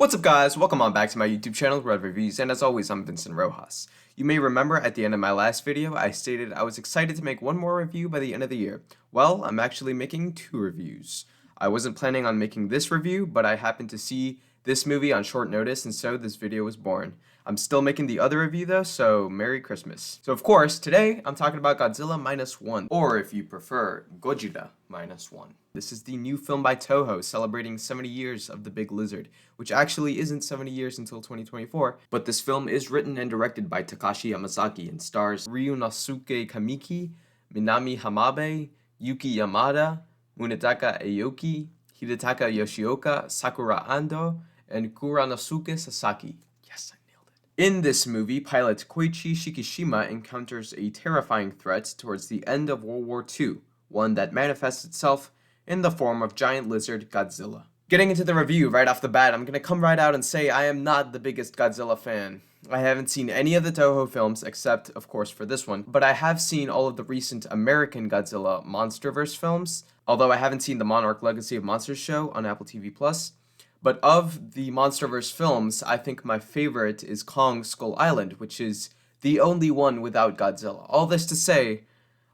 What's up guys, welcome on back to my YouTube channel, Red Reviews, and as always, I'm Vincent Rojas. You may remember at the end of my last video, I stated I was excited to make one more review by the end of the year. Well, I'm actually making 2 reviews. I wasn't planning on making this review, but I happened to see this movie on short notice, and so this video was born. I'm still making the other review though, so Merry Christmas. So of course, today I'm talking about Godzilla Minus One, or if you prefer, Gojira Minus One. This is the new film by Toho celebrating 70 years of the Big Lizard, which actually isn't 70 years until 2024, but this film is written and directed by Takashi Yamazaki and stars Ryunosuke Kamiki, Minami Hamabe, Yuki Yamada, Munetaka Aoki, Hidetaka Yoshioka, Sakura Ando, and Kuranosuke Sasaki. Yes, I nailed it. In this movie, pilot Koichi Shikishima encounters a terrifying threat towards the end of World War II, one that manifests itself in the form of giant lizard Godzilla. Getting into the review right off the bat, I'm gonna come right out and say I am not the biggest Godzilla fan. I haven't seen any of the Toho films except, of course, for this one, but I have seen all of the recent American Godzilla MonsterVerse films, although I haven't seen the Monarch Legacy of Monsters show on Apple TV+. But of the MonsterVerse films, I think my favorite is Kong Skull Island, which is the only one without Godzilla. All this to say,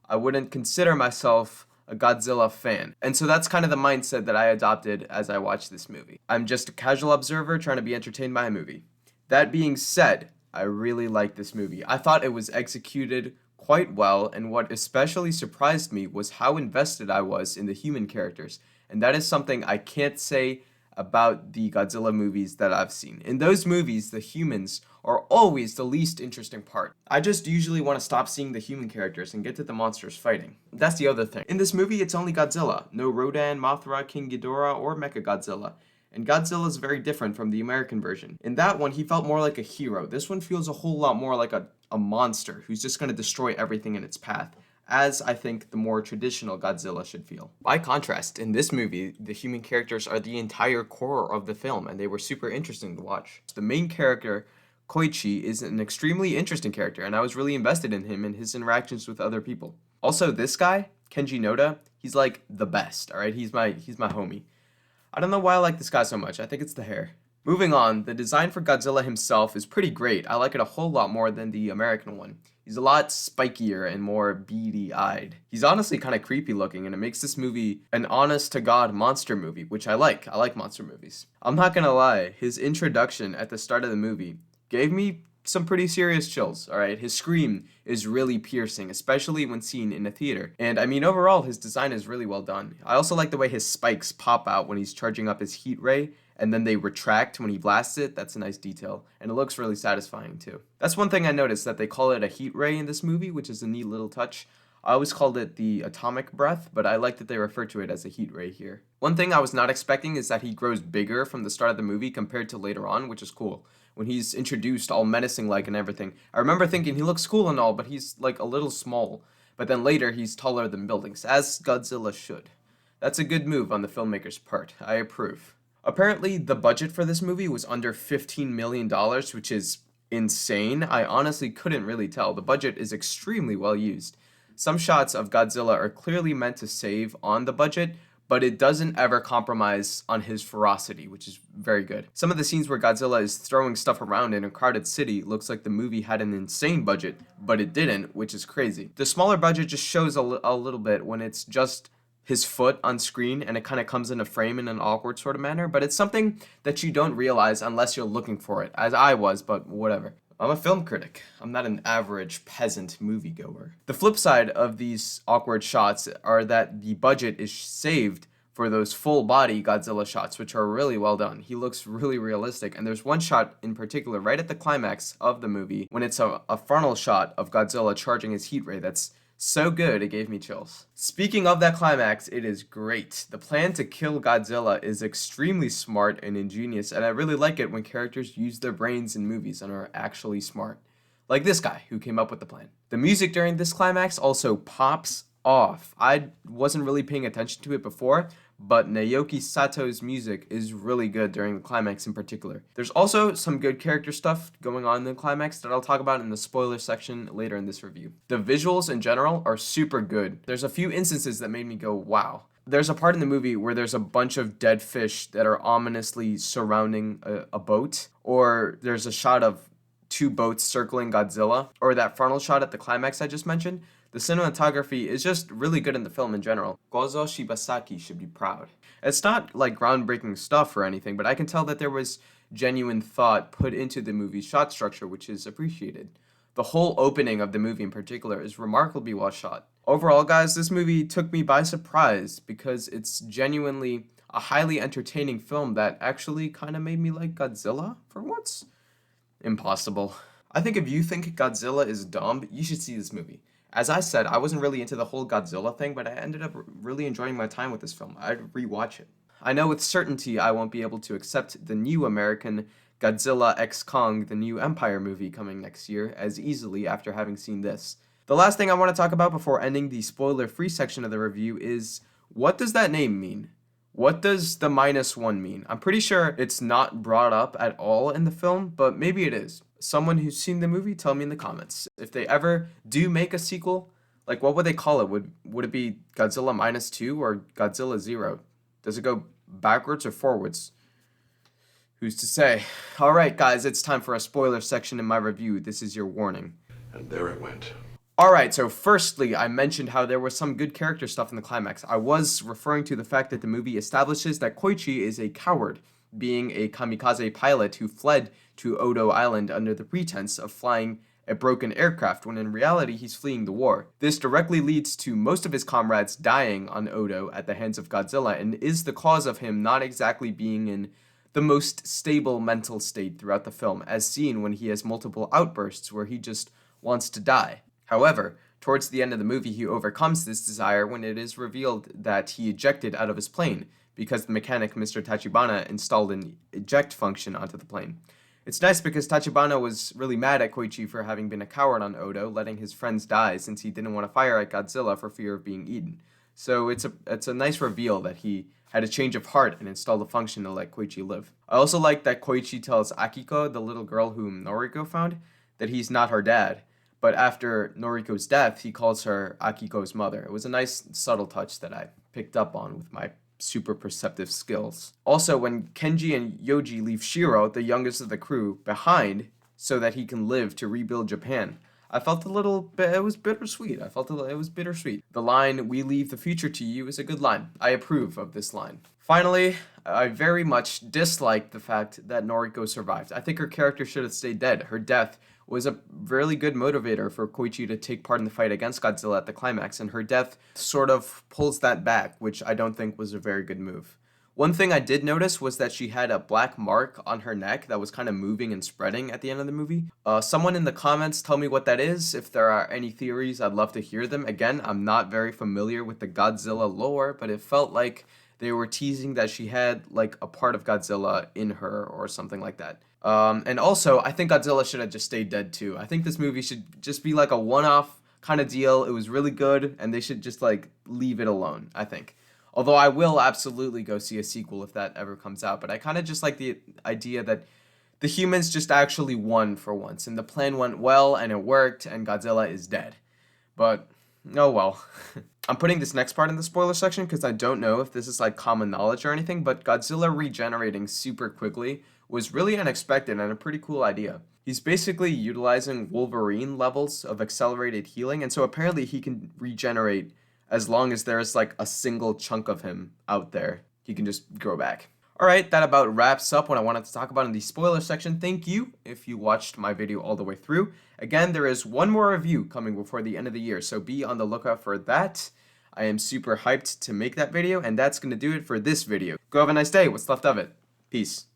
I wouldn't consider myself a Godzilla fan. And so that's kind of the mindset that I adopted as I watched this movie. I'm just a casual observer trying to be entertained by a movie. That being said, I really like this movie. I thought it was executed quite well, and what especially surprised me was how invested I was in the human characters. And that is something I can't say about the Godzilla movies that I've seen. In those movies, the humans are always the least interesting part. I just usually want to stop seeing the human characters and get to the monsters fighting. That's the other thing. In this movie, it's only Godzilla. No Rodan, Mothra, King Ghidorah, or Mechagodzilla. And Godzilla is very different from the American version. In that one, he felt more like a hero. This one feels a whole lot more like a monster who's just going to destroy everything in its path, as I think the more traditional Godzilla should feel. By contrast, in this movie, the human characters are the entire core of the film, and they were super interesting to watch. The main character, Koichi, is an extremely interesting character, and I was really invested in him and his interactions with other people. Also, this guy, Kenji Noda, he's like the best, alright? He's my homie. I don't know why I like this guy so much. I think it's the hair. Moving on, the design for Godzilla himself is pretty great. I like it a whole lot more than the American one. He's a lot spikier and more beady-eyed. He's honestly kind of creepy looking, and it makes this movie an honest-to-God monster movie, which I like. I like monster movies. I'm not gonna lie, his introduction at the start of the movie gave me some pretty serious chills, alright? His scream is really piercing, especially when seen in a theater. And I mean, overall, his design is really well done. I also like the way his spikes pop out when he's charging up his heat ray, and then they retract when he blasts it. That's a nice detail, and it looks really satisfying too. That's one thing I noticed, that they call it a heat ray in this movie, which is a neat little touch. I always called it the atomic breath, but I like that they refer to it as a heat ray here. One thing I was not expecting is that he grows bigger from the start of the movie compared to later on, which is cool. When he's introduced all menacing-like and everything, I remember thinking he looks cool and all, but he's like a little small. But then later he's taller than buildings, as Godzilla should. That's a good move on the filmmaker's part. I approve. Apparently, the budget for this movie was under $15 million, which is insane. I honestly couldn't really tell. The budget is extremely well used. Some shots of Godzilla are clearly meant to save on the budget, but it doesn't ever compromise on his ferocity, which is very good. Some of the scenes where Godzilla is throwing stuff around in a crowded city looks like the movie had an insane budget, but it didn't, which is crazy. The smaller budget just shows a little bit when it's just his foot on screen and it kind of comes into frame in an awkward sort of manner, but it's something that you don't realize unless you're looking for it, as I was, but whatever. I'm a film critic. I'm not an average peasant moviegoer. The flip side of these awkward shots are that the budget is saved for those full-body Godzilla shots, which are really well done. He looks really realistic, and there's one shot in particular right at the climax of the movie when it's a frontal shot of Godzilla charging his heat ray that's so good, it gave me chills. Speaking of that climax, it is great. The plan to kill Godzilla is extremely smart and ingenious, and I really like it when characters use their brains in movies and are actually smart. Like this guy, who came up with the plan. The music during this climax also pops off. I wasn't really paying attention to it before, but Naoki Sato's music is really good during the climax in particular. There's also some good character stuff going on in the climax that I'll talk about in the spoiler section later in this review. The visuals in general are super good. There's a few instances that made me go, wow. There's a part in the movie where there's a bunch of dead fish that are ominously surrounding a boat, or there's a shot of two boats circling Godzilla, or that frontal shot at the climax I just mentioned. The cinematography is just really good in the film in general. Gozo Shibasaki should be proud. It's not like groundbreaking stuff or anything, but I can tell that there was genuine thought put into the movie's shot structure, which is appreciated. The whole opening of the movie in particular is remarkably well shot. Overall, guys, this movie took me by surprise because it's genuinely a highly entertaining film that actually kind of made me like Godzilla for once. Impossible. I think if you think Godzilla is dumb, you should see this movie. As I said, I wasn't really into the whole Godzilla thing, but I ended up really enjoying my time with this film. I'd rewatch it. I know with certainty I won't be able to accept the new American Godzilla x Kong, the new Empire movie coming next year, as easily after having seen this. The last thing I want to talk about before ending the spoiler-free section of the review is, what does that name mean? What does the -1 mean? I'm pretty sure it's not brought up at all in the film, but maybe it is. Someone who's seen the movie, tell me in the comments. If they ever do make a sequel, like what would they call it? Would it be Godzilla -2 or Godzilla 0? Does it go backwards or forwards? Who's to say? Alright guys, it's time for a spoiler section in my review. This is your warning. And there it went. Alright, so firstly, I mentioned how there was some good character stuff in the climax. I was referring to the fact that the movie establishes that Koichi is a coward, being a kamikaze pilot who fled to Odo Island under the pretense of flying a broken aircraft, when in reality he's fleeing the war. This directly leads to most of his comrades dying on Odo at the hands of Godzilla, and is the cause of him not exactly being in the most stable mental state throughout the film, as seen when he has multiple outbursts where he just wants to die. However, towards the end of the movie he overcomes this desire when it is revealed that he ejected out of his plane, because the mechanic Mr. Tachibana installed an eject function onto the plane. It's nice because Tachibana was really mad at Koichi for having been a coward on Odo, letting his friends die since he didn't want to fire at Godzilla for fear of being eaten. So it's a nice reveal that he had a change of heart and installed a function to let Koichi live. I also like that Koichi tells Akiko, the little girl whom Noriko found, that he's not her dad. But after Noriko's death, he calls her Akiko's mother. It was a nice, subtle touch that I picked up on with my super perceptive skills. Also, when Kenji and Yoji leave Shiro, the youngest of the crew, behind so that he can live to rebuild Japan, I felt a little bit, it was bittersweet. I felt it was bittersweet. The line, "We leave the future to you," is a good line. I approve of this line. Finally, I very much disliked the fact that Noriko survived. I think her character should have stayed dead. Her death was a really good motivator for Koichi to take part in the fight against Godzilla at the climax, and her death sort of pulls that back, which I don't think was a very good move. One thing I did notice was that she had a black mark on her neck that was kind of moving and spreading at the end of the movie. Someone in the comments tell me what that is. If there are any theories, I'd love to hear them. Again, I'm not very familiar with the Godzilla lore, but it felt like they were teasing that she had like a part of Godzilla in her or something like that. And also, I think Godzilla should have just stayed dead too. I think this movie should just be like a one-off kind of deal. It was really good, and they should just like leave it alone, I think. Although I will absolutely go see a sequel if that ever comes out. But I kind of just like the idea that the humans just actually won for once. And the plan went well and it worked and Godzilla is dead. But, oh well. I'm putting this next part in the spoiler section because I don't know if this is like common knowledge or anything. But Godzilla regenerating super quickly was really unexpected and a pretty cool idea. He's basically utilizing Wolverine levels of accelerated healing. And so apparently he can regenerate as long as there's like a single chunk of him out there. He can just grow back. Alright, that about wraps up what I wanted to talk about in the spoiler section. Thank you if you watched my video all the way through. Again, there is one more review coming before the end of the year, so be on the lookout for that. I am super hyped to make that video, and that's going to do it for this video. Go have a nice day. What's left of it. Peace.